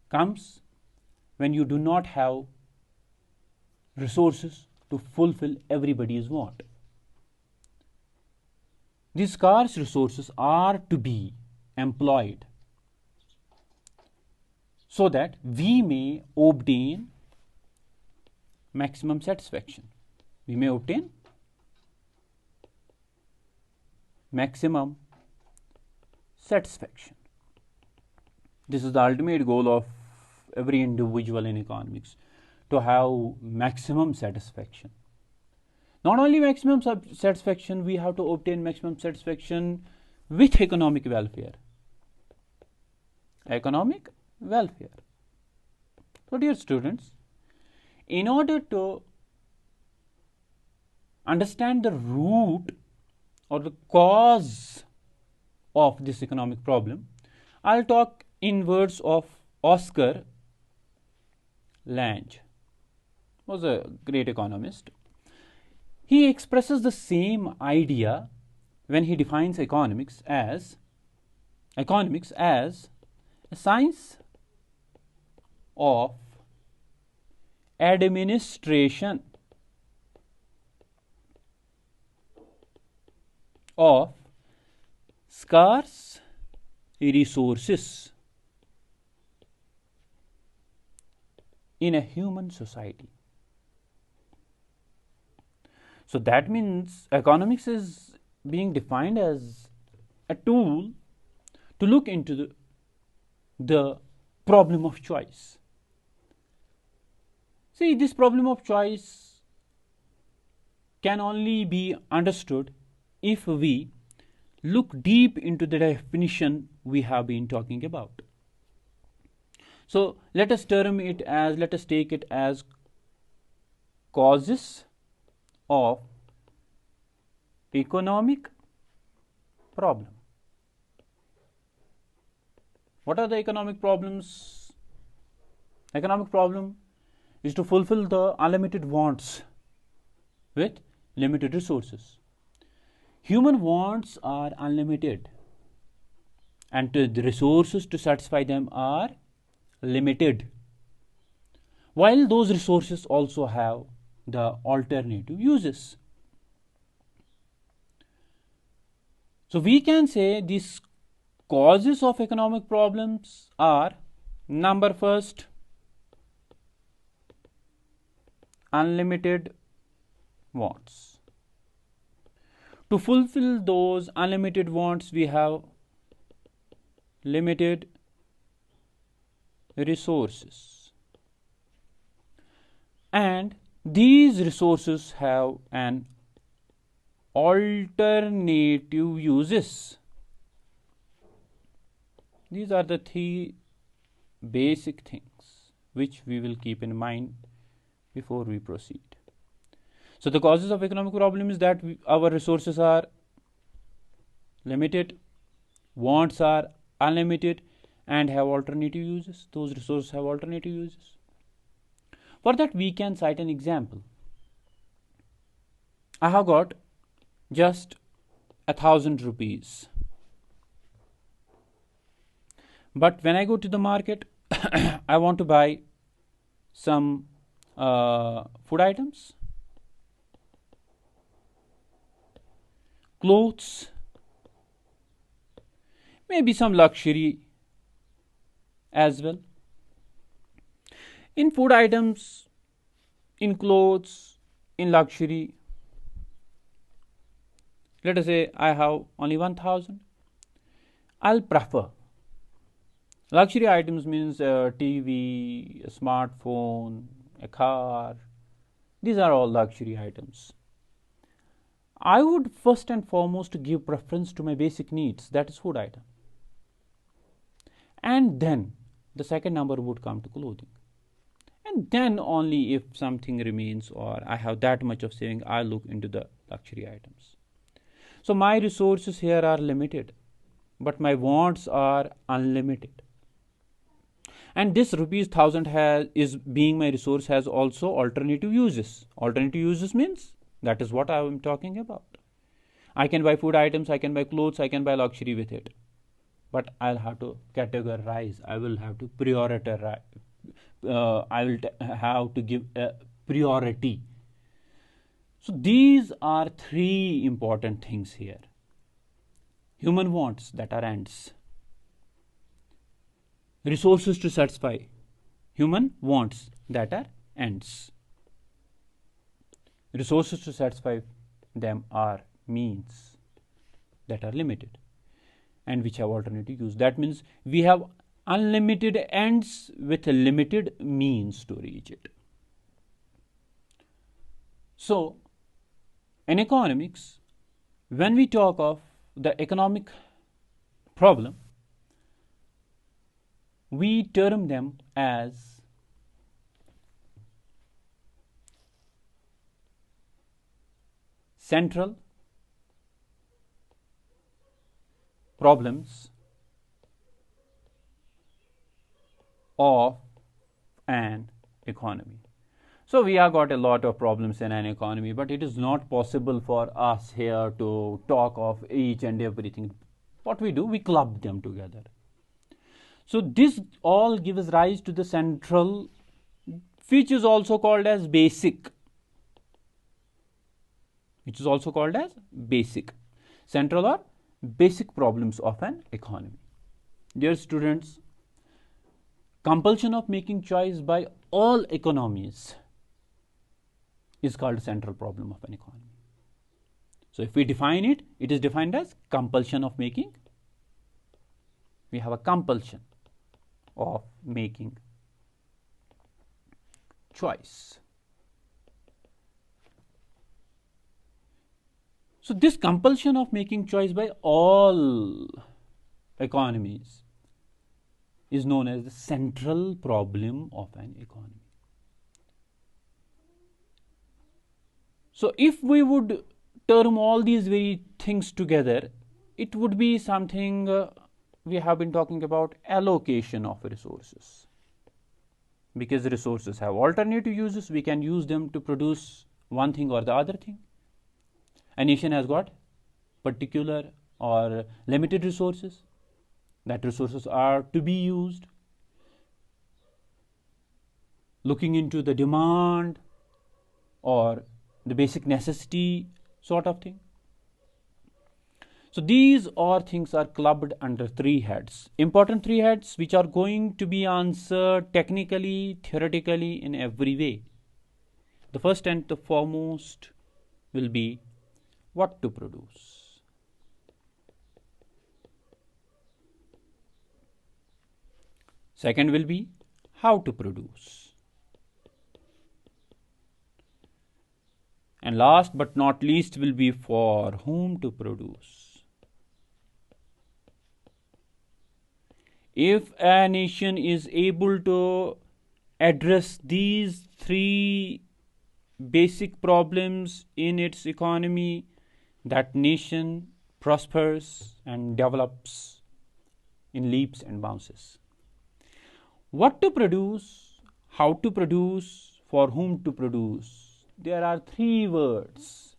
comes when you do not have resources to fulfill everybody's want. These scarce resources are to be employed so that we may obtain maximum satisfaction. We may obtain maximum satisfaction. This is the ultimate goal of every individual in economics, to have maximum satisfaction. Not only maximum satisfaction, we have to obtain maximum satisfaction with economic welfare. Economic welfare. So, dear students, in order to understand the root or the cause of this economic problem, I'll talk in words of Oscar Lange, was a great economist. He expresses the same idea when he defines economics as a science of administration of scarce resources in a human society. So that means economics is being defined as a tool to look into the problem of choice. See, this problem of choice can only be understood if we look deep into the definition we have been talking about. So let us take it as causes of economic problem. What are the economic problems? Economic problem is to fulfill the unlimited wants with limited resources. Human wants are unlimited, and the resources to satisfy them are limited, while those resources also have the alternative uses. So we can say these causes of economic problems are: number first, unlimited wants. To fulfill those unlimited wants, we have limited resources, and these resources have an alternative uses. These are the three basic things which we will keep in mind before we proceed. So the causes of economic problem is that our resources are limited, wants are unlimited, and have alternative uses. Those resources have alternative uses. For that, we can cite an example. I have got just 1,000 rupees, but when I go to the market, I want to buy some food items, clothes, maybe some luxury as well. In food items, in clothes, in luxury, let us say I have only 1,000. I'll prefer luxury items, means a TV, a smartphone, a car. These are all luxury items. I would first and foremost give preference to my basic needs, that is food item. And then the second number would come to clothing. And then only if something remains or I have that much of saving, I look into the luxury items. So my resources here are limited, but my wants are unlimited. And this rupees 1,000 is being my resource has also alternative uses. Alternative uses means that is what I am talking about. I can buy food items, I can buy clothes, I can buy luxury with it. but I'll have to categorize, I will have to prioritize, I will have to give a priority. So these are three important things here. Human wants, that are ends. Resources to satisfy, human wants, that are ends. Resources to satisfy them are means, that are limited and which have alternative use. That means we have unlimited ends with a limited means to reach it. So in economics, when we talk of the economic problem, we term them as central problems of an economy. So we have got a lot of problems in an economy, but it is not possible for us here to talk of each and everything. What we do, we club them together. So this all gives rise to the central, which is also called as basic. Which is also called as basic. Central or basic problems of an economy. Dear students, compulsion of making choice by all economies is called central problem of an economy. So if we define it, it is defined as compulsion of making. We have a compulsion of making choice. So this compulsion of making choice by all economies is known as the central problem of an economy. So if we would term all these very things together, it would be something we have been talking about allocation of resources. Because resources have alternative uses, we can use them to produce one thing or the other thing. A nation has got particular or limited resources. That resources are to be used looking into the demand or the basic necessity sort of thing. So these all things are clubbed under three heads. Important three heads which are going to be answered technically, theoretically, in every way. The first and the foremost will be what to produce. Second will be how to produce. And last but not least will be for whom to produce. If a nation is able to address these three basic problems in its economy, that nation prospers and develops in leaps and bounds. What to produce, how to produce, for whom to produce. There are three words.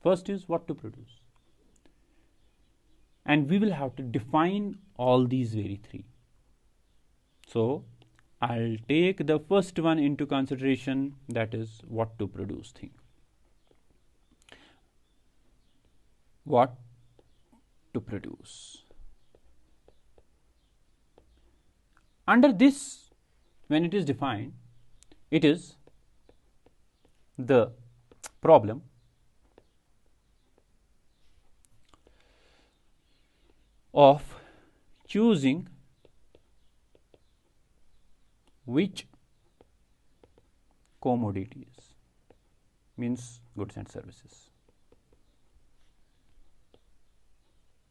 First is what to produce. And we will have to define all these very three. So I'll take the first one into consideration, that is what to produce thing. What to produce. Under this, when it is defined, it is the problem of choosing which commodities, means goods and services,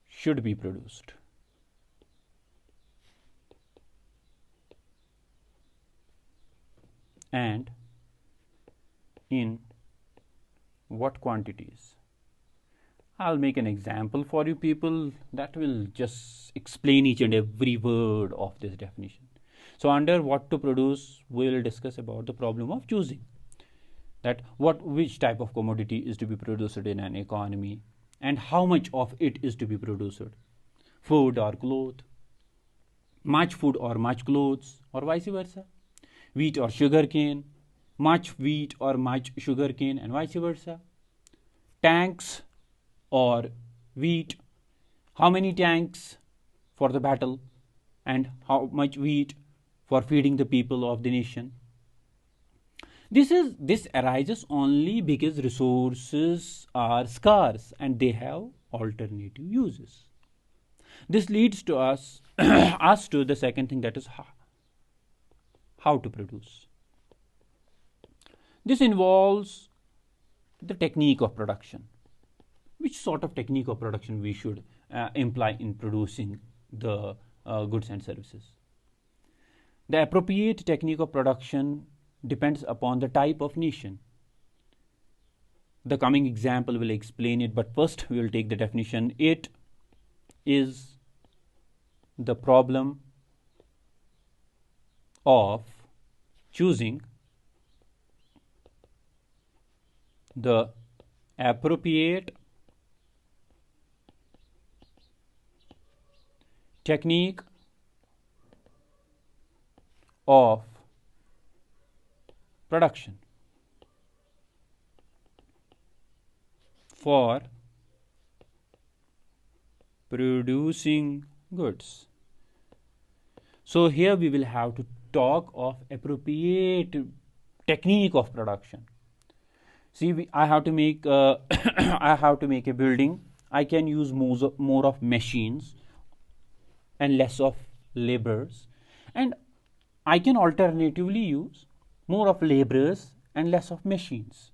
should be produced. And in what quantities. I'll make an example for you people that will just explain each and every word of this definition. So under what to produce, we will discuss about the problem of choosing, that which type of commodity is to be produced in an economy and how much of it is to be produced. food or cloth, much food or much clothes, or vice versa, wheat or sugar cane, much wheat or much sugar cane, and vice versa, tanks or wheat, how many tanks for the battle, and how much wheat for feeding the people of the nation. This arises only because resources are scarce and they have alternative uses. This leads to us to the second thing, that is how to produce. This involves the technique of production. Which sort of technique of production we should imply in producing the goods and services? The appropriate technique of production depends upon the type of nation. The coming example will explain it, but first we will take the definition. It is the problem of choosing the appropriate technique of production for producing goods. So here we will have to talk of appropriate technique of production. See, I have to make I have to make a building. I can use more of machines and less of laborers, and I can alternatively use more of laborers and less of machines.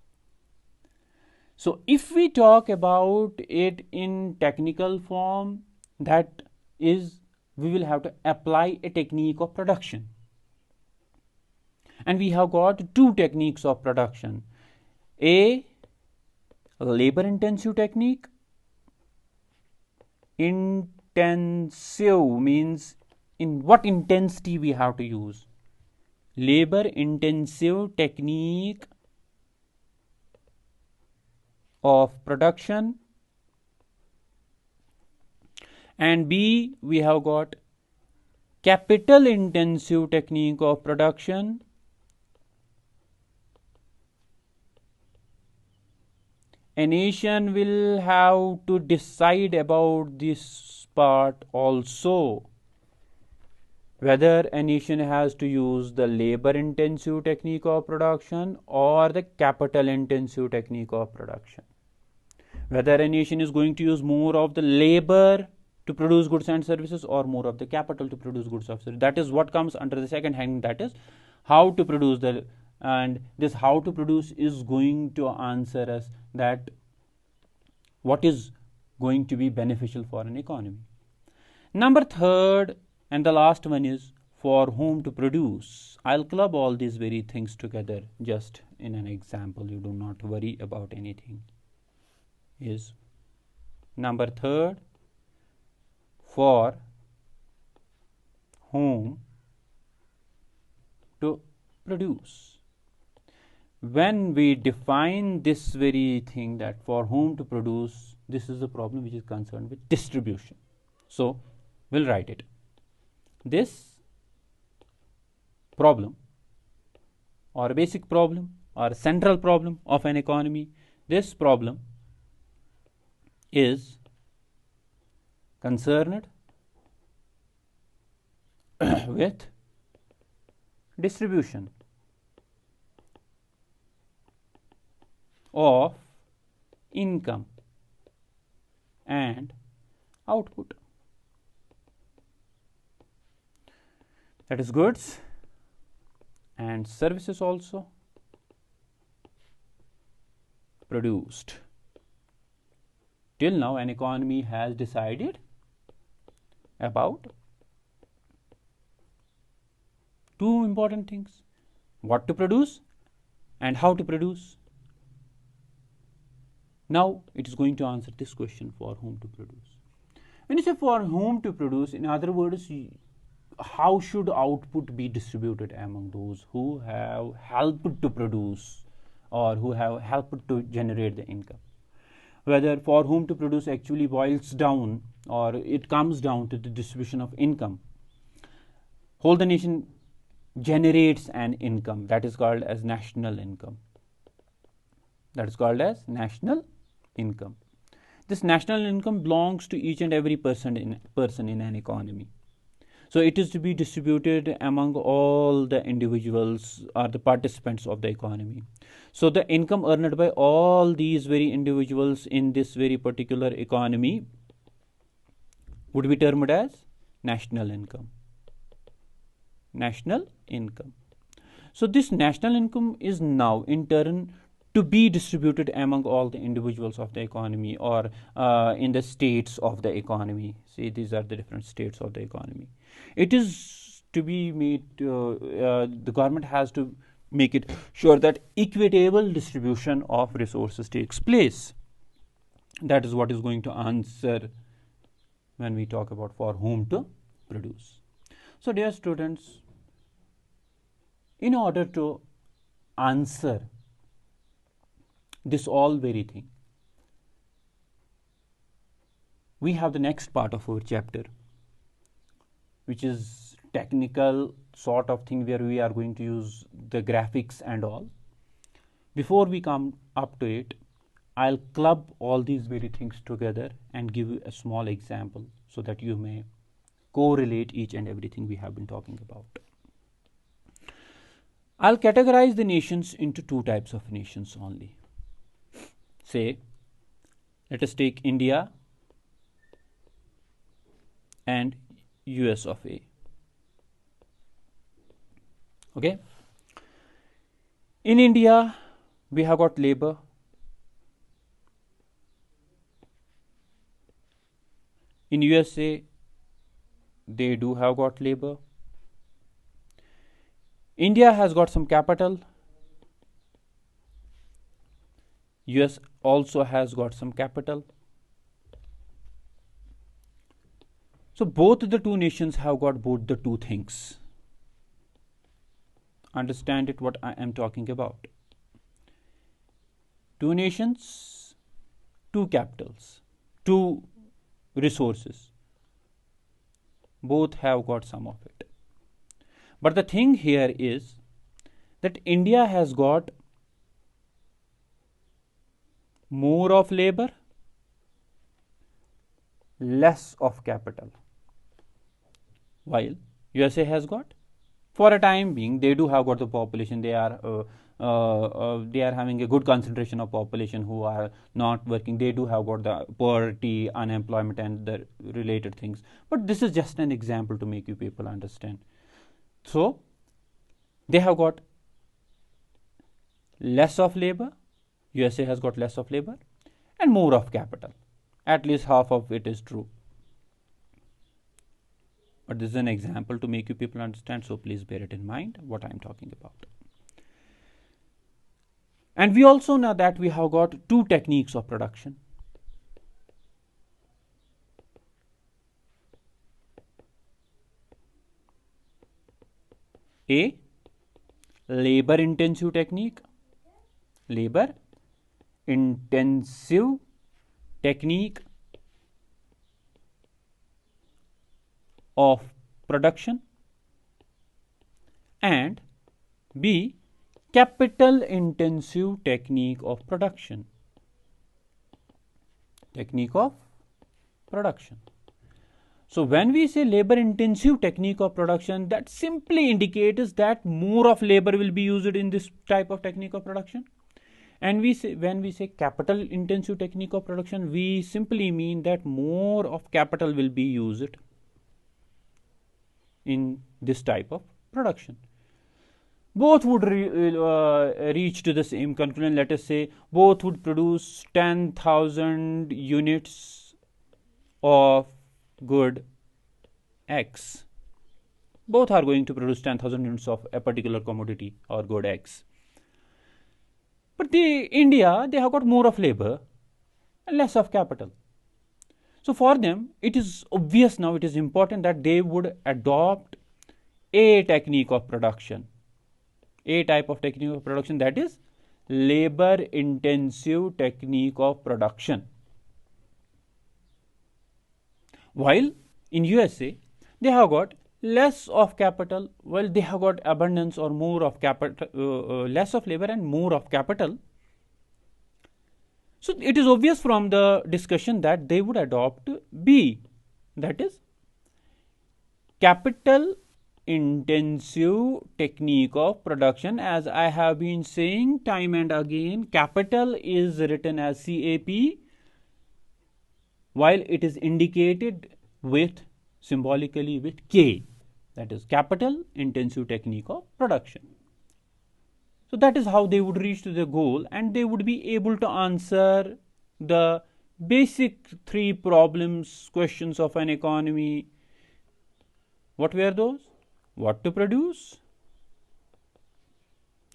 So if we talk about it in technical form, that is, we will have to apply a technique of production. And we have got two techniques of production. A labor intensive technique. Intensive means in what intensity we have to use. Labor intensive technique of production. And B, we have got capital intensive technique of production. A nation will have to decide about this part also, whether a nation has to use the labor intensive technique of production or the capital intensive technique of production. Whether a nation is going to use more of the labor to produce goods and services or more of the capital to produce goods and services. That is what comes under the second heading, that is how to produce the, and this how to produce is going to answer us that what is going to be beneficial for an economy. Number third and the last one is for whom to produce. I'll club all these very things together just in an example. You do not worry about anything. Is number third, for whom to produce. When we define this very thing, that for whom to produce, this is a problem which is concerned with distribution. So we'll write it. This problem or a basic problem or a central problem of an economy, this problem is concerned with distribution of income and output. That is goods and services also produced. Till now, an economy has decided about two important things: what to produce and how to produce. Now it is going to answer this question, for whom to produce. When you say for whom to produce, in other words, how should output be distributed among those who have helped to produce or who have helped to generate the income? whether for whom to produce actually boils down, or it comes down to the distribution of income. Whole the nation generates an income that is called as national income. That is called as national income. This national income belongs to each and every person in an economy. So it is to be distributed among all the individuals or the participants of the economy. So the income earned by all these very individuals in this very particular economy would be termed as national income. National income. So this national income is now in turn to be distributed among all the individuals of the economy, or in the states of the economy. See, these are the different states of the economy. It is to be made, the government has to make it sure that equitable distribution of resources takes place. That is what is going to answer when we talk about for whom to produce. So dear students, in order to answer this all very thing, we have the next part of our chapter, which is technical sort of thing where we are going to use the graphics and all. Before we come up to it, I'll club all these very things together and give you a small example so that you may correlate each and everything we have been talking about. I'll categorize the nations into two types of nations only. Say, let us take India and US of A. Okay. In India, we have got labor. In USA, they do have got labor. India has got some capital. US also has got some capital. So both the two nations have got both the two things. Understand it what I am talking about. Two nations, two capitals, two resources. Both have got some of it. But the thing here is that India has got more of labor, less of capital, while USA has got, for a time being, they do have got the population. They are having a good concentration of population who are not working. They do have got the poverty, unemployment, and the related things. But this is just an example to make you people understand. So they have got less of labor. USA has got less of labor and more of capital. At least half of it is true. But this is an example to make you people understand, so please bear it in mind what I am talking about. And we also know that we have got two techniques of production. A, labor intensive technique. Labor intensive technique of production, and B, capital intensive technique of production. Technique of production. So when we say labor intensive technique of production, that simply indicates that more of labor will be used in this type of technique of production. And when we say capital intensive technique of production, we simply mean that more of capital will be used in this type of production. Both would reach to the same conclusion. Let us say both would produce 10,000 units of good X. Both are going to produce 10,000 units of a particular commodity or good X. But India, they have got more of labor and less of capital. So for them, it is obvious now, it is important that they would adopt a technique of production, a type of technique of production, that is labor intensive technique of production. while in USA they have got less of capital, while they have got abundance or more of capital, less of labor and more of capital. So it is obvious from the discussion that they would adopt B, that is capital intensive technique of production. As I have been saying time and again, capital is written as CAP while it is indicated with symbolically with K, that is capital intensive technique of production. So that is how they would reach to the goal, and they would be able to answer the basic 3 problems, questions of an economy. What were those? What to produce,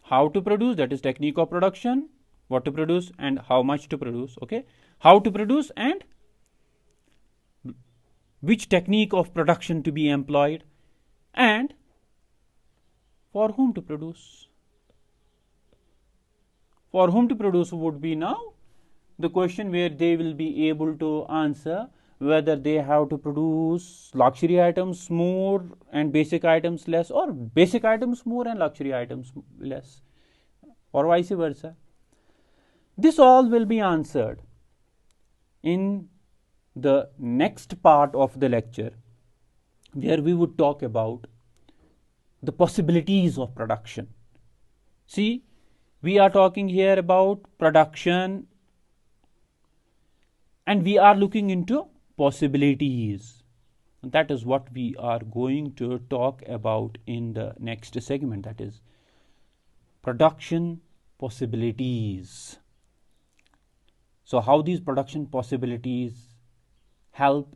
how to produce, that is technique of production, what to produce and how much to produce. Okay, how to produce and which technique of production to be employed, and for whom to produce. For whom to produce would be now the question where they will be able to answer whether they have to produce luxury items more and basic items less, or basic items more and luxury items less, or vice versa. This all will be answered in the next part of the lecture, where we would talk about the possibilities of production. See, we are talking here about production and we are looking into possibilities. That is what we are going to talk about in the next segment, that is production possibilities. So how these production possibilities help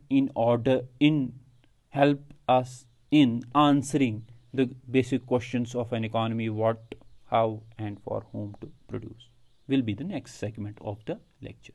us in answering the basic questions of an economy, what, how and for whom to produce, will be the next segment of the lecture.